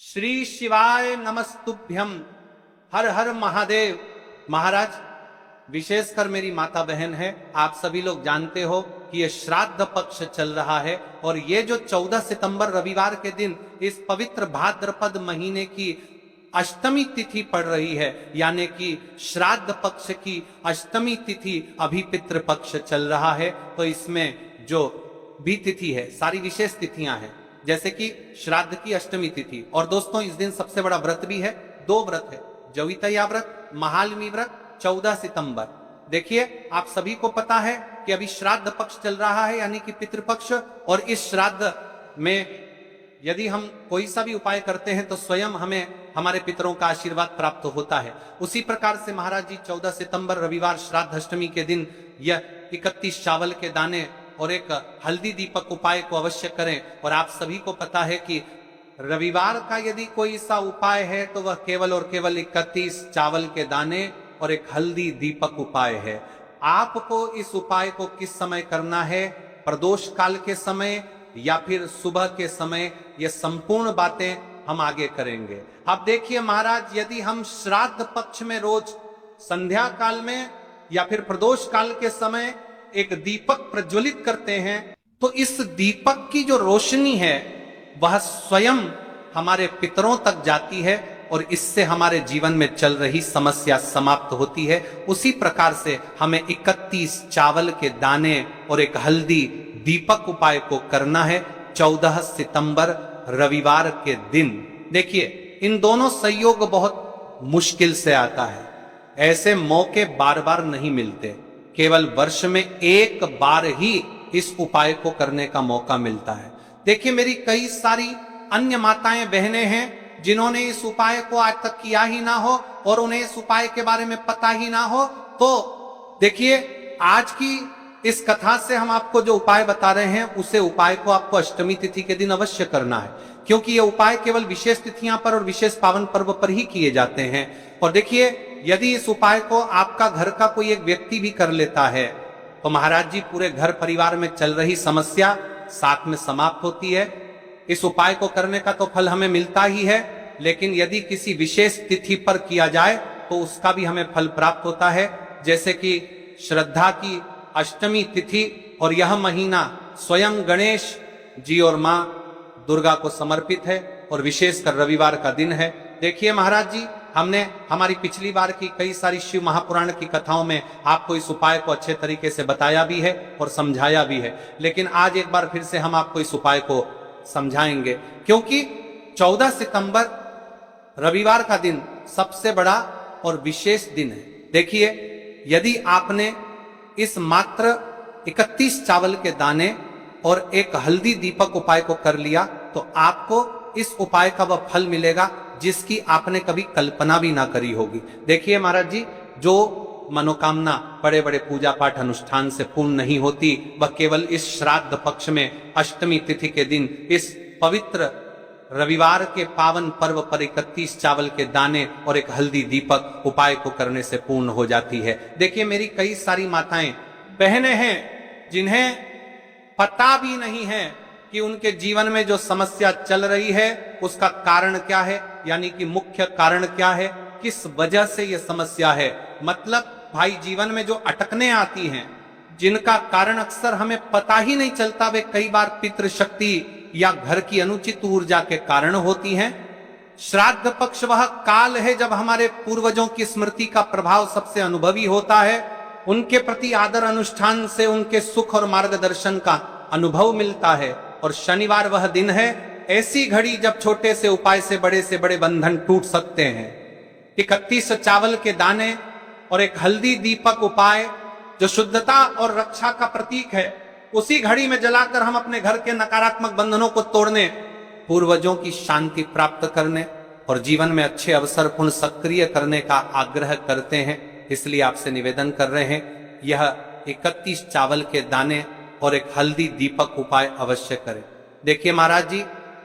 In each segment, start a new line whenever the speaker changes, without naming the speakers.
श्री शिवाय नमस्तुभ्यम। हर हर महादेव। महाराज, विशेषकर मेरी माता बहन है, आप सभी लोग जानते हो कि ये श्राद्ध पक्ष चल रहा है और ये जो 14 सितंबर रविवार के दिन इस पवित्र भाद्रपद महीने की अष्टमी तिथि पड़ रही है, यानी कि श्राद्ध पक्ष की अष्टमी तिथि अभी पितृ पक्ष चल रहा है। तो इसमें जो भी तिथि है सारी विशेष तिथियां हैं, जैसे कि श्राद्ध की अष्टमी तिथि। और दोस्तों, इस दिन सबसे बड़ा व्रत भी है, दो व्रत है, जवितया व्रत, महालमी व्रत, 14 सितंबर। देखिए, आप सभी को पता है कि अभी श्राद्ध पक्ष चल रहा है, यानी कि पितृपक्ष। और इस श्राद्ध में यदि हम कोई सा भी उपाय करते हैं तो स्वयं हमें हमारे पितरों का आशीर्वाद प्राप्त होता है। उसी प्रकार से महाराज जी 14 सितंबर रविवार श्राद्ध अष्टमी के दिन यह 31 चावल के दाने और एक हल्दी दीपक उपाय को अवश्य करें। और आप सभी को पता है कि रविवार का यदि कोई सा उपाय है तो वह केवल और केवल 31 चावल के दाने और एक हल्दी दीपक उपाय है। आपको इस उपाय को किस समय करना है, प्रदोष काल के समय या फिर सुबह के समय, ये संपूर्ण बातें हम आगे करेंगे। अब देखिए महाराज, यदि हम श्राद्ध पक्ष में रोज संध्या काल में या फिर प्रदोष काल के समय एक दीपक प्रज्वलित करते हैं तो इस दीपक की जो रोशनी है वह स्वयं हमारे पितरों तक जाती है और इससे हमारे जीवन में चल रही समस्या समाप्त होती है। उसी प्रकार से हमें 31 चावल के दाने और एक हल्दी दीपक उपाय को करना है 14 सितंबर रविवार के दिन। देखिए, इन दोनों संयोग बहुत मुश्किल से आता है, ऐसे मौके बार बार नहीं मिलते, केवल वर्ष में एक बार ही इस उपाय को करने का मौका मिलता है। देखिए, मेरी कई सारी अन्य माताएं बहनें हैं जिन्होंने इस उपाय को आज तक किया ही ना हो और उन्हें इस उपाय के बारे में पता ही ना हो। तो देखिए, आज की इस कथा से हम आपको जो उपाय बता रहे हैं उसे उपाय को आपको अष्टमी तिथि के दिन अवश्य करना है, क्योंकि ये उपाय केवल विशेष तिथियां पर और विशेष पावन पर्व पर ही किए जाते हैं। और देखिए, यदि इस उपाय को आपका घर का कोई एक व्यक्ति भी कर लेता है तो महाराज जी पूरे घर परिवार में चल रही समस्या साथ में समाप्त होती है। इस उपाय को करने का तो फल हमें मिलता ही है, लेकिन यदि किसी विशेष तिथि पर किया जाए तो उसका भी हमें फल प्राप्त होता है। जैसे कि श्रद्धा की अष्टमी तिथि और यह महीना स्वयं गणेश जी और मां दुर्गा को समर्पित है और विशेषकर रविवार का दिन है। देखिए महाराज जी, हमने हमारी पिछली बार की कई सारी शिव महापुराण की कथाओं में आपको इस उपाय को अच्छे तरीके से बताया भी है और समझाया भी है, लेकिन आज एक बार फिर से हम आपको इस उपाय को समझाएंगे, क्योंकि 14 सितंबर रविवार का दिन सबसे बड़ा और विशेष दिन है। देखिए, यदि आपने इस मात्र 31 चावल के दाने और एक हल्दी दीपक उपाय को कर लिया तो आपको इस उपाय का वह फल मिलेगा जिसकी आपने कभी कल्पना भी ना करी होगी। देखिए महाराज जी, जो मनोकामना बड़े बड़े पूजा पाठ अनुष्ठान से पूर्ण नहीं होती, वह केवल इस श्राद्ध पक्ष में अष्टमी तिथि के दिन इस पवित्र रविवार के पावन पर्व पर 31 चावल के दाने और एक हल्दी दीपक उपाय को करने से पूर्ण हो जाती है। देखिए, मेरी कई सारी माताएं बहनें हैं जिन्हें पता भी नहीं है कि उनके जीवन में जो समस्या चल रही है उसका कारण क्या है, यानी कि मुख्य कारण क्या है, किस वजह से यह समस्या है। मतलब भाई, जीवन में जो अटकने आती हैं जिनका कारण अक्सर हमें पता ही नहीं चलता, वे कई बार पितृशक्ति या घर की अनुचित ऊर्जा के कारण होती हैं। श्राद्ध पक्ष वह काल है जब हमारे पूर्वजों की स्मृति का प्रभाव सबसे अनुभवी होता है, उनके प्रति आदर अनुष्ठान से उनके सुख और मार्गदर्शन का अनुभव मिलता है। और शनिवार वह दिन है, ऐसी घड़ी जब छोटे से उपाय से बड़े बंधन टूट सकते हैं। 31 चावल के दाने और एक हल्दी दीपक उपाय जो शुद्धता और रक्षा का प्रतीक है, उसी घड़ी में जलाकर हम अपने घर के नकारात्मक बंधनों को तोड़ने, पूर्वजों की शांति प्राप्त करने और जीवन में अच्छे अवसर पुनः सक्रिय करने का आग्रह करते हैं। इसलिए आपसे निवेदन कर रहे हैं, यह 31 चावल के दाने और एक हल्दी दीपक उपाय अवश्य करें। देखिए महाराज जी,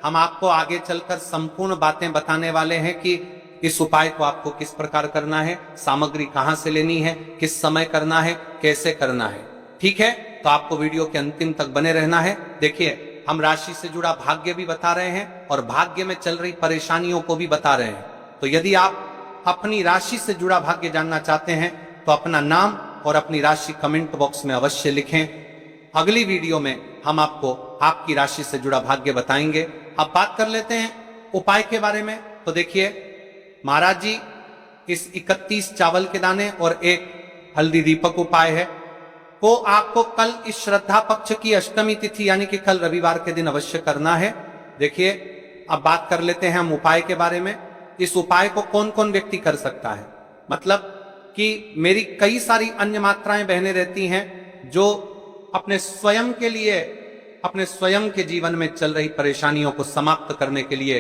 हम आपको आगे चलकर संपूर्ण बातें बताने वाले हैं कि इस उपाय को आपको किस प्रकार करना है, सामग्री कहां से लेनी है, किस समय करना है, कैसे करना है। ठीक है, तो आपको वीडियो के अंतिम तक बने रहना है। देखिए, हम राशि से जुड़ा भाग्य भी बता रहे हैं और भाग्य में चल रही परेशानियों को भी बता रहे हैं। तो यदि आप अपनी राशि से जुड़ा भाग्य जानना चाहते हैं तो अपना नाम और अपनी राशि कमेंट बॉक्स में अवश्य लिखें। अगली वीडियो में हम आपको आपकी राशि से जुड़ा भाग्य बताएंगे। अब बात कर लेते हैं उपाय के बारे में। तो देखिए महाराज जी, इस 31 चावल के दाने और एक हल्दी दीपक उपाय है वो आपको कल इस श्रद्धा पक्ष की अष्टमी तिथि यानी कि कल रविवार के दिन अवश्य करना है। देखिए अब बात कर लेते हैं हम उपाय के बारे में। इस उपाय को कौन कौन व्यक्ति कर सकता है, मतलब कि मेरी कई सारी अन्य मात्राएं बहने रहती हैं जो अपने स्वयं के लिए, अपने स्वयं के जीवन में चल रही परेशानियों को समाप्त करने के लिए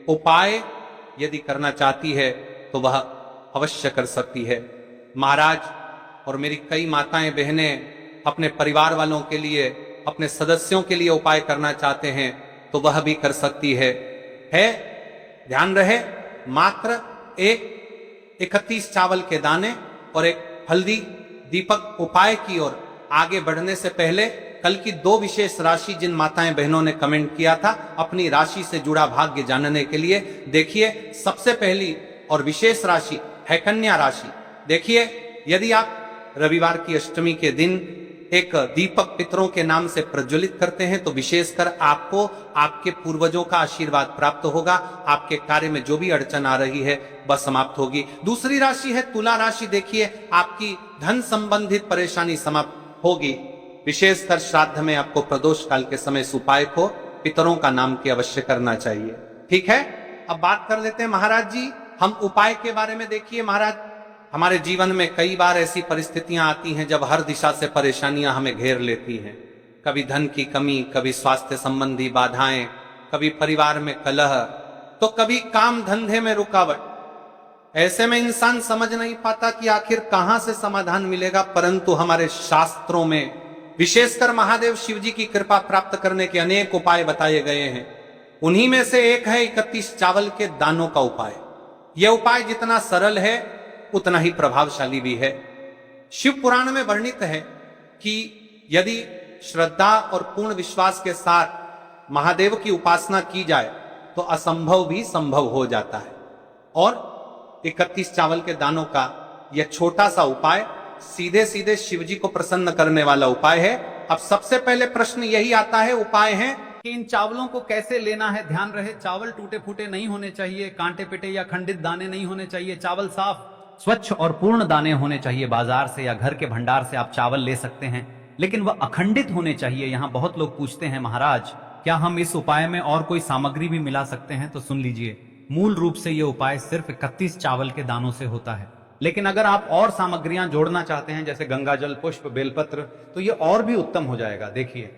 उपाय यदि करना चाहती है तो वह अवश्य कर सकती है। महाराज और मेरी कई माताएं बहनें अपने परिवार वालों के लिए, अपने सदस्यों के लिए उपाय करना चाहते हैं तो वह भी कर सकती है। ध्यान रहे, मात्र एक 31 चावल के दाने और एक हल्दी दीपक उपाय की ओर आगे बढ़ने से पहले कल की 2 विशेष राशि जिन माताएं बहनों ने कमेंट किया था अपनी राशि से जुड़ा भाग्य जानने के लिए, देखिए सबसे पहली और विशेष राशि है कन्या राशि। देखिए यदि आप रविवार की अष्टमी के दिन एक दीपक पितरों के नाम से प्रज्वलित करते हैं तो विशेषकर आपको आपके पूर्वजों का आशीर्वाद प्राप्त होगा। आपके कार्य में जो भी अड़चन आ रही है वह समाप्त होगी। दूसरी राशि है तुला राशि। देखिए आपकी धन संबंधित परेशानी समाप्त होगी। विशेषकर श्राद्ध में आपको प्रदोष काल के समय इस उपाय को पितरों का नाम के अवश्य करना चाहिए। ठीक है, अब बात कर लेते हैं महाराज जी हम उपाय के बारे में। देखिए महाराज, हमारे जीवन में कई बार ऐसी परिस्थितियां आती हैं जब हर दिशा से परेशानियां हमें घेर लेती हैं। कभी धन की कमी, कभी स्वास्थ्य संबंधी बाधाएं, कभी परिवार में कलह, तो कभी काम धंधे में रुकावट। ऐसे में इंसान समझ नहीं पाता कि आखिर कहां से समाधान मिलेगा, परंतु हमारे शास्त्रों में विशेषकर महादेव शिव जी की कृपा प्राप्त करने के अनेक उपाय बताए गए हैं। उन्हीं में से एक है 31 चावल के दानों का उपाय। यह उपाय जितना सरल है उतना ही प्रभावशाली भी है। शिव पुराण में वर्णित है कि यदि श्रद्धा और पूर्ण विश्वास के साथ महादेव की उपासना की जाए तो असंभव भी संभव हो जाता है। और 31 चावल के दानों का यह छोटा सा उपाय सीधे सीधे शिव जी को प्रसन्न करने वाला उपाय है। अब सबसे पहले प्रश्न यही आता है, उपाय है कि इन चावलों को कैसे लेना है। ध्यान रहे, चावल टूटे फूटे नहीं होने चाहिए, कांटे पिटे या खंडित दाने नहीं होने चाहिए। चावल साफ, स्वच्छ और पूर्ण दाने होने चाहिए। बाजार से या घर के भंडार से आप चावल ले सकते हैं, लेकिन वह अखंडित होने चाहिए। यहाँ बहुत लोग पूछते हैं महाराज क्या हम इस उपाय में और कोई सामग्री भी मिला सकते हैं? तो सुन लीजिए, मूल रूप से यह उपाय सिर्फ 31 चावल के दानों से होता है। लेकिन अगर आप और सामग्रियां जोड़ना चाहते हैं जैसे गंगाजल, पुष्प, बेलपत्र, तो ये और भी उत्तम हो जाएगा। देखिए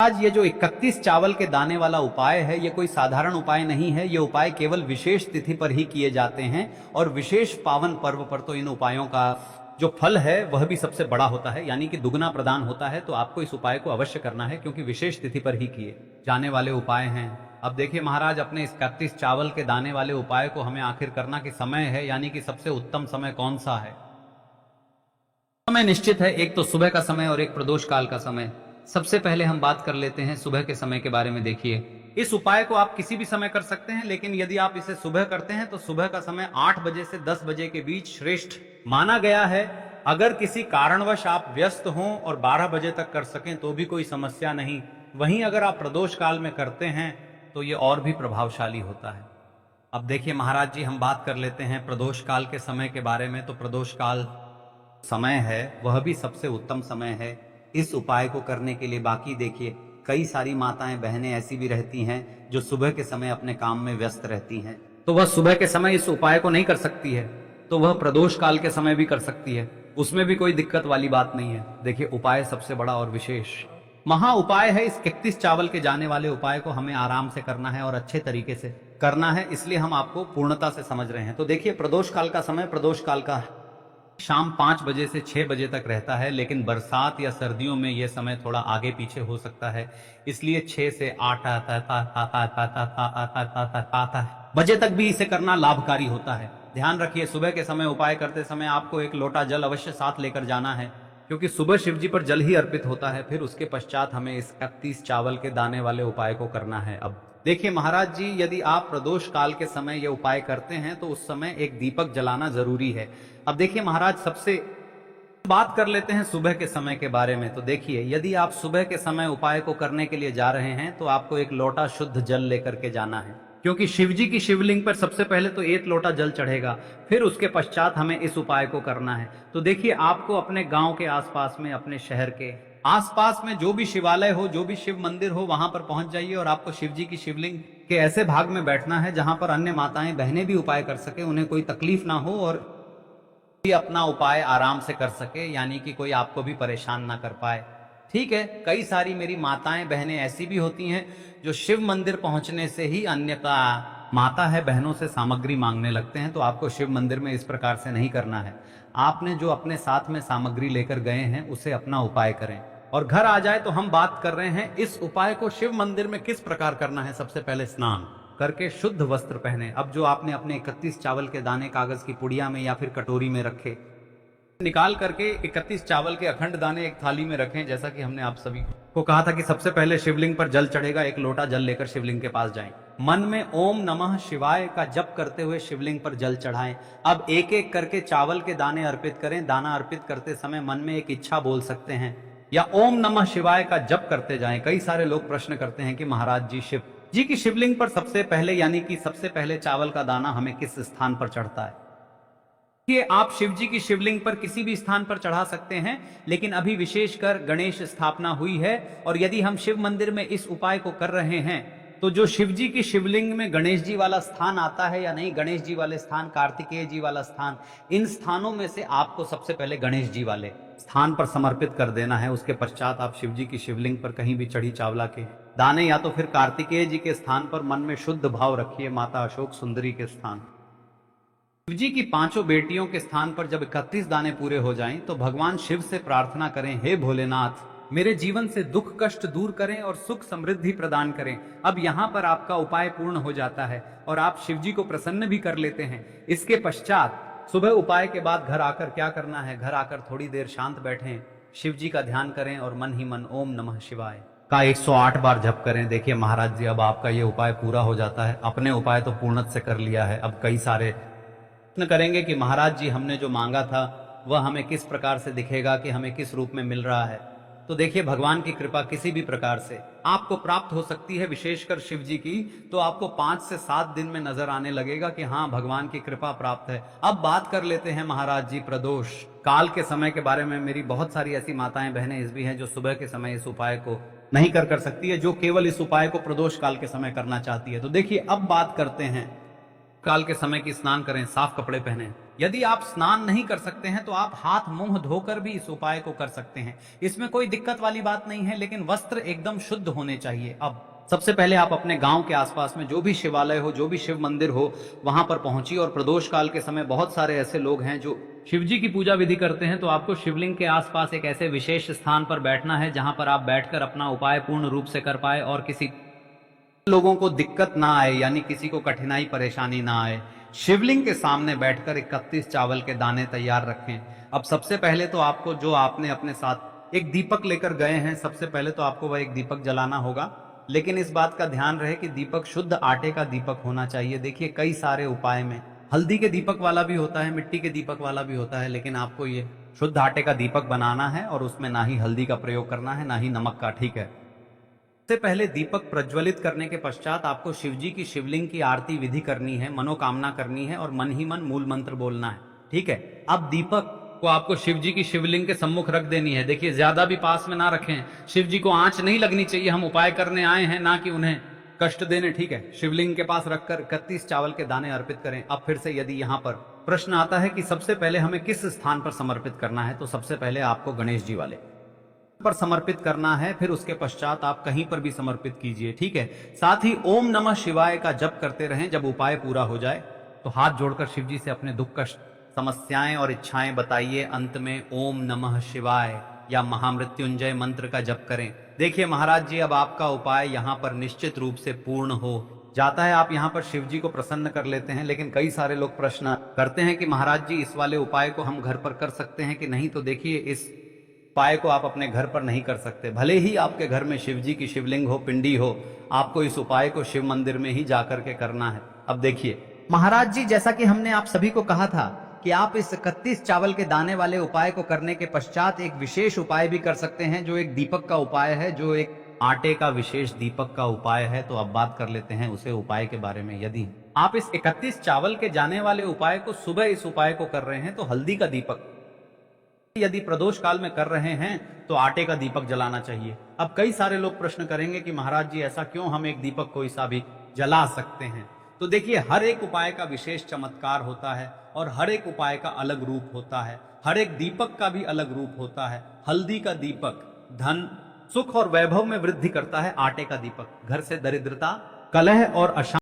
आज ये जो 31 चावल के दाने वाला उपाय है ये कोई साधारण उपाय नहीं है। ये उपाय केवल विशेष तिथि पर ही किए जाते हैं और विशेष पावन पर्व पर तो इन उपायों का जो फल है वह भी सबसे बड़ा होता है, यानी कि दुगना प्रदान होता है। तो आपको इस उपाय को अवश्य करना है क्योंकि विशेष तिथि पर ही किए जाने वाले उपाय हैं। अब देखिए महाराज, अपने इस 31 चावल के दाने वाले उपाय को हमें आखिर करना कि समय है, यानी कि सबसे उत्तम समय कौन सा है? समय निश्चित है, एक तो सुबह का समय और एक प्रदोष काल का समय। सबसे पहले हम बात कर लेते हैं सुबह के समय के बारे में। देखिए इस उपाय को आप किसी भी समय कर सकते हैं, लेकिन यदि आप इसे सुबह करते हैं तो सुबह का समय 8 बजे से 10 बजे के बीच श्रेष्ठ माना गया है। अगर किसी कारणवश आप व्यस्त हों और 12 बजे तक कर सकें तो भी कोई समस्या नहीं। वहीं अगर आप प्रदोष काल में करते हैं तो ये और भी प्रभावशाली होता है। अब देखिए महाराज जी, हम बात कर लेते हैं प्रदोष काल के समय के बारे में। तो प्रदोष काल समय है वह भी सबसे उत्तम समय है इस उपाय को करने के लिए। बाकी देखिए कई सारी माताएं बहनें ऐसी भी रहती हैं जो सुबह के समय अपने काम में व्यस्त रहती हैं, तो वह सुबह के समय इस उपाय को नहीं कर सकती है, तो वह प्रदोष काल के समय भी कर सकती है। उसमें भी कोई दिक्कत वाली बात नहीं है। देखिए उपाय सबसे बड़ा और विशेष महा उपाय है। इस 31 चावल के जाने वाले उपाय को हमें आराम से करना है और अच्छे तरीके से करना है, इसलिए हम आपको पूर्णता से समझ रहे हैं। तो देखिए प्रदोष काल का समय प्रदोष काल का शाम 5 बजे से 6 बजे तक रहता है, लेकिन बरसात या सर्दियों में यह समय थोड़ा आगे पीछे हो सकता है, इसलिए 6 से 8 बजे तक भी इसे करना लाभकारी होता है। ध्यान रखिए सुबह के समय उपाय करते समय आपको एक लोटा जल अवश्य साथ लेकर जाना है।
क्योंकि सुबह शिव जी पर जल ही अर्पित होता है, फिर उसके पश्चात हमें इस 31 चावल के दाने वाले उपाय को करना है। अब देखिए महाराज जी, यदि आप प्रदोष काल के समय ये उपाय करते हैं तो उस समय एक दीपक जलाना जरूरी है। अब देखिए महाराज, सबसे बात कर लेते हैं सुबह के समय के बारे में। तो देखिए, यदि आप सुबह के समय उपाय को करने के लिए जा रहे हैं तो आपको एक लोटा शुद्ध जल लेकर के जाना है, क्योंकि शिव जी की शिवलिंग पर सबसे पहले तो एक लोटा जल चढ़ेगा, फिर उसके पश्चात हमें इस उपाय को करना है। तो देखिए, आपको अपने गांव के आसपास में, अपने शहर के आसपास में जो भी शिवालय हो, जो भी शिव मंदिर हो, वहां पर पहुंच जाइए और आपको शिव जी की शिवलिंग के ऐसे भाग में बैठना है जहां पर अन्य माताएं बहनें भी उपाय कर सके, उन्हें कोई तकलीफ ना हो और भी अपना उपाय आराम से कर सके, यानी कि कोई आपको भी परेशान ना कर पाए। ठीक है, कई सारी मेरी माताएं बहनें ऐसी भी होती हैं जो शिव मंदिर पहुंचने से ही अन्य का माता है बहनों से सामग्री मांगने लगते हैं। तो आपको शिव मंदिर में इस प्रकार से नहीं करना है। आपने जो अपने साथ में सामग्री लेकर गए हैं उसे अपना उपाय करें और घर आ जाए। तो हम बात कर रहे हैं इस उपाय को शिव मंदिर में किस प्रकार करना है। सबसे पहले स्नान करके शुद्ध वस्त्र पहने। अब जो आपने अपने 31 चावल के दाने कागज की पुड़िया में या फिर कटोरी में रखे, निकाल करके 31 चावल के अखंड दाने एक थाली में रखें। जैसा कि हमने आप सभी को कहा था कि सबसे पहले शिवलिंग पर जल चढ़ेगा, एक लोटा जल लेकर शिवलिंग के पास जाएं। मन में ओम नमः शिवाय का जप करते हुए शिवलिंग पर जल चढ़ाएं। अब एक एक करके चावल के दाने अर्पित करें। दाना अर्पित करते समय मन में एक इच्छा बोल सकते हैं या ओम नमः शिवाय का जप करते जाएं। कई सारे लोग प्रश्न करते हैं कि महाराज जी, शिव जी की शिवलिंग पर सबसे पहले, यानी कि सबसे पहले चावल का दाना हमें किस स्थान पर चढ़ता है? ये आप शिव जी की शिवलिंग पर किसी भी स्थान पर चढ़ा सकते हैं, लेकिन अभी विशेषकर गणेश स्थापना हुई है और यदि हम शिव मंदिर में इस उपाय को कर रहे हैं तो जो शिव जी की शिवलिंग में गणेश जी वाला स्थान आता है या नहीं, गणेश जी वाले स्थान, कार्तिकेय जी वाला स्थान, इन स्थानों में से आपको सबसे पहले गणेश जी वाले स्थान पर समर्पित कर देना है। उसके पश्चात आप शिव जी की शिवलिंग पर कहीं भी चढ़ी चावला के दाने या तो फिर कार्तिकेय जी के स्थान पर मन में शुद्ध भाव रखिए, माता अशोक सुंदरी के स्थान, शिव जी की 5 बेटियों के स्थान पर जब 31 दाने पूरे हो जाएं तो भगवान शिव से प्रार्थना करें, हे भोलेनाथ, मेरे जीवन से दुख कष्ट दूर करें और सुख समृद्धि प्रदान करें। अब यहाँ पर आपका उपाय पूर्ण हो जाता है और आप शिव जी को प्रसन्न भी कर लेते हैं। इसके पश्चात सुबह उपाय के बाद घर आकर क्या करना है? घर आकर थोड़ी देर शांत बैठें, शिव जी का ध्यान करें और मन ही मन ओम नमः शिवाय का 108 बार जप करें। देखिए महाराज जी, अब आपका ये उपाय पूरा हो जाता है। अपने उपाय तो पूर्णत से कर लिया है। अब कई सारे प्रश्न करेंगे कि महाराज जी, हमने जो मांगा था वह हमें किस प्रकार से दिखेगा, कि हमें किस रूप में मिल रहा है? तो देखिए, भगवान की कृपा किसी भी प्रकार से आपको प्राप्त हो सकती है। विशेषकर शिव जी की तो आपको 5 से 7 दिन में नजर आने लगेगा कि हाँ, भगवान की कृपा प्राप्त है। अब बात कर लेते हैं महाराज जी प्रदोष काल के समय के बारे में। मेरी बहुत सारी ऐसी माताएं बहनें इस भी हैं जो सुबह के समय इस उपाय को नहीं कर सकती है, जो केवल इस उपाय को प्रदोष काल के समय करना चाहती है। तो देखिए, अब बात करते हैं काल के समय की। स्नान करें, साफ कपड़े पहने। यदि आप स्नान नहीं कर सकते हैं तो आप हाथ मुंह धोकर भी इस उपाय को कर सकते हैं, इसमें कोई दिक्कत वाली बात नहीं है, लेकिन वस्त्र एकदम शुद्ध होने चाहिए। अब सबसे पहले आप अपने गांव के आसपास में जो भी शिवालय हो, जो भी शिव मंदिर हो, वहां पर पहुंचिए। और प्रदोष काल के समय बहुत सारे ऐसे लोग हैं जो शिव जी की पूजा विधि करते हैं, तो आपको शिवलिंग के आसपास एक ऐसे विशेष स्थान पर बैठना है जहां पर आप बैठकर अपना उपाय पूर्ण रूप से कर पाए और किसी लोगों को दिक्कत ना आए, यानी किसी को कठिनाई परेशानी ना आए। शिवलिंग के सामने बैठकर 31 चावल के दाने तैयार रखें। अब सबसे पहले तो आपको, जो आपने अपने साथ एक दीपक लेकर गए हैं, सबसे पहले तो आपको वह एक दीपक जलाना होगा, लेकिन इस बात का ध्यान रहे कि दीपक शुद्ध आटे का दीपक होना चाहिए। देखिए, कई सारे उपाय में हल्दी के दीपक वाला भी होता है, मिट्टी के दीपक वाला भी होता है, लेकिन आपको ये शुद्ध आटे का दीपक बनाना है और उसमें ना ही हल्दी का प्रयोग करना है, ना ही नमक का। ठीक है, सबसे पहले दीपक प्रज्वलित करने के पश्चात आपको शिव जी की शिवलिंग की आरती विधि करनी है, मनोकामना करनी है और मन ही मन मूल मंत्र बोलना है। ठीक है, अब दीपक को आपको शिव जी की शिवलिंग के सम्मुख रख देनी है। देखिए, ज्यादा भी पास में ना रखें, शिव जी को आंच नहीं लगनी चाहिए। हम उपाय करने आए हैं, ना कि उन्हें कष्ट देने। ठीक है, शिवलिंग के पास रखकर 31 चावल के दाने अर्पित करें। अब फिर से यदि यहाँ पर प्रश्न आता है कि सबसे पहले हमें किस स्थान पर समर्पित करना है, तो सबसे पहले आपको गणेश जी वाले पर समर्पित करना है, फिर उसके पश्चात आप कहीं पर भी समर्पित कीजिए। ठीक है, साथ ही ओम नमः शिवाय का जप करते रहें। जब उपाय पूरा हो जाए तो हाथ जोड़कर शिव जी से अपने दुख कष्ट, समस्याएं और इच्छाएं बताइए। अंत में ओम नमः शिवाय या महामृत्युंजय मंत्र का जप करें। देखिए महाराज जी, अब आपका उपाय यहाँ पर निश्चित रूप से पूर्ण हो जाता है। आप यहाँ पर शिव जी को प्रसन्न कर लेते हैं, लेकिन कई सारे लोग प्रश्न करते हैं कि महाराज जी, इस वाले उपाय को हम घर पर कर सकते हैं कि नहीं? तो देखिए, इस उपाय को आप अपने घर पर नहीं कर सकते। भले ही आपके घर में शिव जी की शिवलिंग हो, पिंडी हो, आपको इस उपाय को शिव मंदिर में ही जाकर के करना है। अब देखिए महाराज जी, जैसा कि हमने आप सभी को कहा था कि आप इस 31 चावल के दाने वाले उपाय को करने के पश्चात एक विशेष उपाय भी कर सकते हैं, जो एक दीपक का उपाय है, जो एक आटे का विशेष दीपक का उपाय है। तो अब बात कर लेते हैं उसे उपाय के बारे में। यदि आप इस 31 चावल के जाने वाले उपाय को सुबह इस उपाय को कर रहे हैं तो हल्दी का दीपक, यदि प्रदोष काल में कर रहे हैं तो आटे का दीपक जलाना चाहिए। अब कई सारे लोग प्रश्न करेंगे कि महाराज जी ऐसा क्यों, हम एक दीपक कोई सा भी जला सकते हैं? तो देखिए, हर एक उपाय का विशेष चमत्कार होता है और हर एक उपाय का अलग रूप होता है। हर एक दीपक का भी अलग रूप होता है। हल्दी का दीपक धन, सुख और वैभव में वृद्धि करता है। आटे का दीपक घर से दरिद्रता, कलह और अशांति